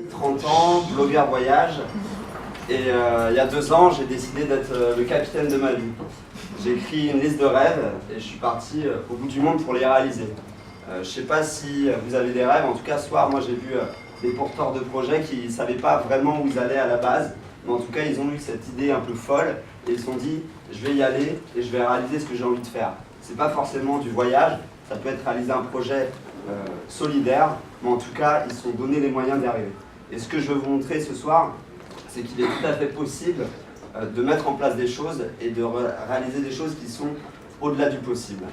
30 ans, blogueur voyage, et il y a 2 ans, j'ai décidé d'être le capitaine de ma vie. J'ai écrit une liste de rêves et je suis parti au bout du monde pour les réaliser. Je ne sais pas si vous avez des rêves, en tout cas ce soir, moi j'ai vu des porteurs de projets qui ne savaient pas vraiment où ils allaient à la base, mais en tout cas ils ont eu cette idée un peu folle et ils se sont dit je vais y aller et je vais réaliser ce que j'ai envie de faire. C'est pas forcément du voyage, ça peut être réaliser un projet solidaire, mais en tout cas ils se sont donné les moyens d'y arriver. Et ce que je veux vous montrer ce soir, c'est qu'il est tout à fait possible de mettre en place des choses et de réaliser des choses qui sont au-delà du possible.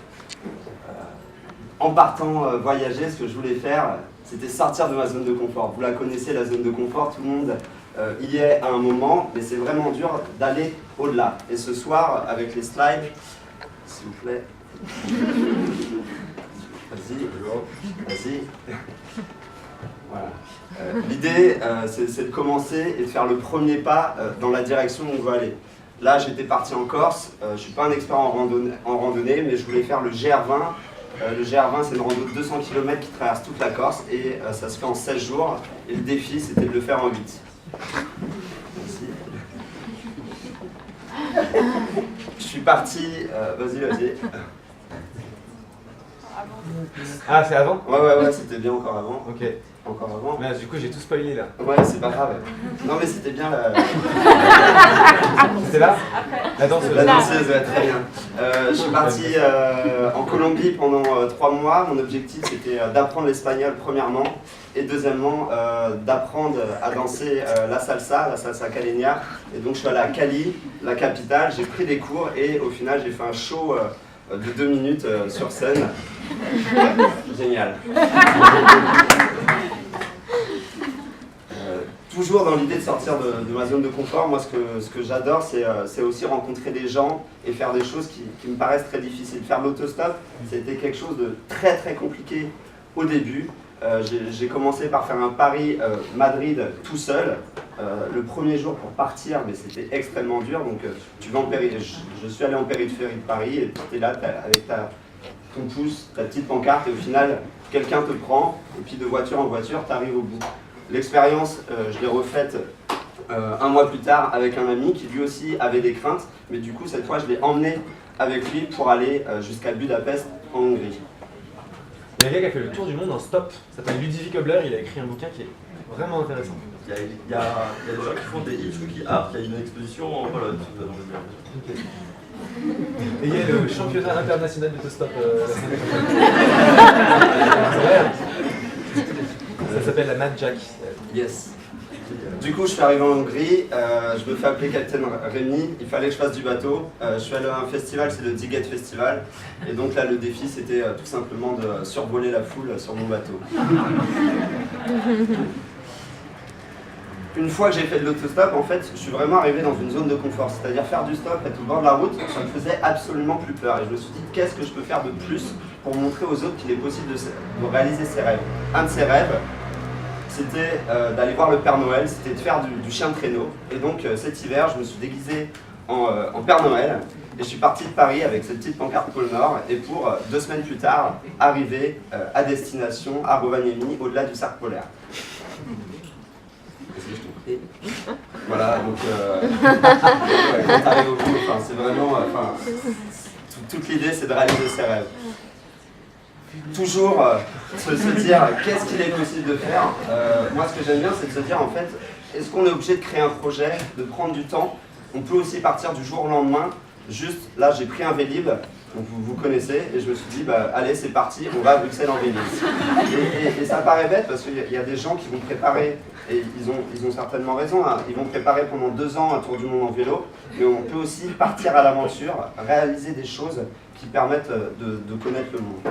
En partant voyager, ce que je voulais faire, c'était sortir de ma zone de confort. Vous la connaissez, la zone de confort, tout le monde y est à un moment, mais c'est vraiment dur d'aller au-delà. Et ce soir, avec les slides, s'il vous plaît, vas-y. Voilà. L'idée, c'est de commencer et de faire le premier pas dans la direction où on veut aller. Là, j'étais parti en Corse. Je ne suis pas un expert en randonnée, mais je voulais faire le GR20. Le GR20, c'est une rando de 200 km qui traverse toute la Corse et ça se fait en 16 jours. Et le défi, c'était de le faire en 8. Merci. Je suis parti... Vas-y. Ah, c'est avant? Ouais, c'était bien encore avant. Ok. Encore avant. Mais du coup, j'ai tout spoilé là. Ouais, c'est pas grave. Non, mais c'était bien la... C'était là? La danseuse. La danseuse, ouais, très bien. Je suis parti en Colombie pendant 3 mois. Mon objectif, c'était d'apprendre l'espagnol, premièrement. Et deuxièmement, d'apprendre à danser la salsa caleña. Et donc, je suis allé à Cali, la capitale. J'ai pris des cours et au final, j'ai fait un show de 2 minutes sur scène. Génial. Toujours dans l'idée de sortir de ma zone de confort, moi ce que j'adore c'est aussi rencontrer des gens et faire des choses qui me paraissent très difficiles. Faire l'autostop, c'était quelque chose de très très compliqué au début. J'ai commencé par faire un Paris-Madrid tout seul. Le premier jour pour partir, mais c'était extrêmement dur. Donc tu vas en je suis allé en périphérie de Paris et tu es là avec ton pouce, ta petite pancarte et au final quelqu'un te prend et puis de voiture en voiture tu arrives au bout. L'expérience, je l'ai refaite 1 mois plus tard avec un ami qui lui aussi avait des craintes, mais du coup cette fois je l'ai emmené avec lui pour aller jusqu'à Budapest en Hongrie. Il y a un gars qui a fait le tour du monde en stop, ça s'appelle Ludovic Obler, il a écrit un bouquin qui est vraiment intéressant. Il y a des gens qui font des Hitchcookie Art, il y a une exposition en Pologne. Okay. Et il y a le championnat international d'autostop. Ça s'appelle la Mad Jack. Yes. Du coup, je suis arrivé en Hongrie, je me fais appeler Capitaine Rémi, il fallait que je fasse du bateau. Je suis allé à un festival, c'est le Diget Festival. Et donc là, le défi, c'était tout simplement de survoler la foule sur mon bateau. Une fois que j'ai fait de l'autostop, en fait, je suis vraiment arrivé dans une zone de confort. C'est-à-dire faire du stop, être au bord de la route, ça me faisait absolument plus peur. Et je me suis dit, qu'est-ce que je peux faire de plus pour montrer aux autres qu'il est possible de réaliser ses rêves. Un de ses rêves, c'était d'aller voir le Père Noël, c'était de faire du chien de traîneau. Et donc cet hiver, je me suis déguisé en Père Noël et je suis parti de Paris avec cette petite pancarte pôle Nord et pour 2 semaines plus tard, arriver à destination à Rovaniemi, au-delà du cercle polaire. Voilà, donc quand t'arrives au bout, c'est vraiment... toute l'idée, c'est de réaliser ses rêves. Toujours se dire qu'est-ce qu'il est possible de faire. Moi, ce que j'aime bien, c'est de se dire en fait, est-ce qu'on est obligé de créer un projet, de prendre du temps? On peut aussi partir du jour au lendemain. Juste, là, j'ai pris un Vélib, donc vous connaissez, et je me suis dit, allez, c'est parti, on va à Bruxelles en Vélib. Et ça paraît bête parce qu'il y a des gens qui vont préparer, et ils ont certainement raison, hein, ils vont préparer pendant 2 ans un tour du monde en vélo, mais on peut aussi partir à l'aventure, réaliser des choses qui permettent de connaître le monde.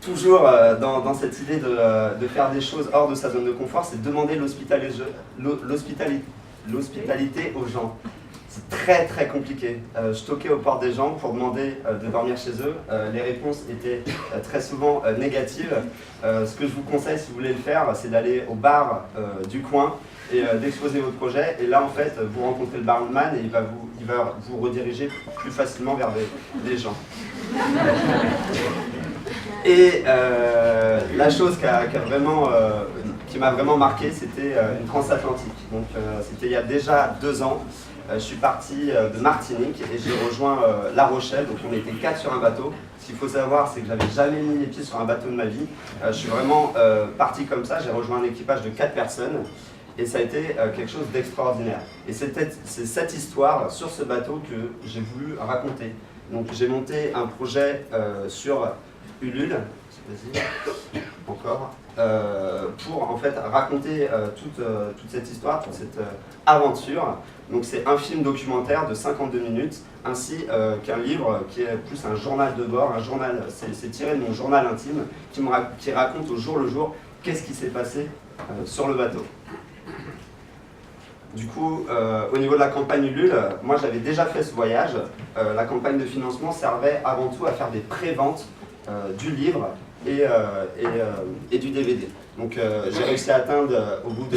Toujours dans cette idée de faire des choses hors de sa zone de confort, c'est demander l'hospitalité aux gens. C'est très très compliqué. Je toquais aux portes des gens pour demander de dormir chez eux. Les réponses étaient très souvent négatives. Ce que je vous conseille, si vous voulez le faire, c'est d'aller au bar du coin et d'exposer votre projet. Et là, en fait, vous rencontrez le barman et il va vous rediriger plus facilement vers des gens. Et la chose qui m'a vraiment marqué, c'était une transatlantique. Donc c'était il y a déjà 2 ans. Je suis parti de Martinique et j'ai rejoint La Rochelle. Donc on était 4 sur un bateau. Ce qu'il faut savoir, c'est que j'avais jamais mis les pieds sur un bateau de ma vie. Je suis vraiment parti comme ça. J'ai rejoint un équipage de 4 personnes. Et ça a été quelque chose d'extraordinaire. Et c'est cette histoire sur ce bateau que j'ai voulu raconter. Donc j'ai monté un projet sur Ulule, vas-y, encore, pour en fait raconter toute cette histoire, toute cette aventure. Donc c'est un film documentaire de 52 minutes, ainsi qu'un livre qui est plus un journal de bord, un journal, c'est tiré de mon journal intime, qui raconte au jour le jour qu'est-ce qui s'est passé sur le bateau. Du coup, au niveau de la campagne Ulule, moi j'avais déjà fait ce voyage. La campagne de financement servait avant tout à faire des préventes du livre et du DVD. Donc j'ai réussi à atteindre au bout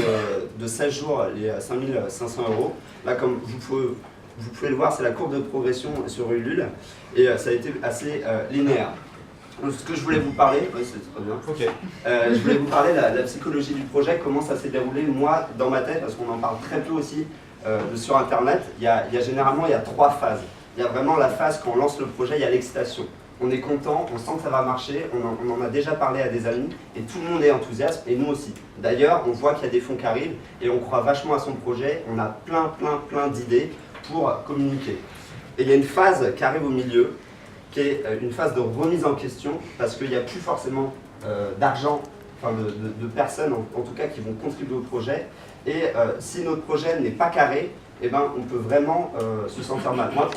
de 16 jours les 5 500 €. Là, comme vous pouvez le voir, c'est la courbe de progression sur Ulule et ça a été assez linéaire. Donc, ce que je voulais vous parler, oui, c'est très bien. Ok. Je voulais vous parler de la psychologie du projet, comment ça s'est déroulé moi dans ma tête, parce qu'on en parle très peu aussi sur Internet. Généralement il y a 3 phases. Il y a vraiment la phase quand on lance le projet, il y a l'excitation. On est content, on sent que ça va marcher, on en a déjà parlé à des amis et tout le monde est enthousiaste et nous aussi. D'ailleurs, on voit qu'il y a des fonds qui arrivent et on croit vachement à son projet, on a plein d'idées pour communiquer. Et il y a une phase qui arrive au milieu, qui est une phase de remise en question, parce qu'il n'y a plus forcément d'argent, enfin de personnes en tout cas qui vont contribuer au projet. Et si notre projet n'est pas carré, eh ben, on peut vraiment se sentir mal. Moi,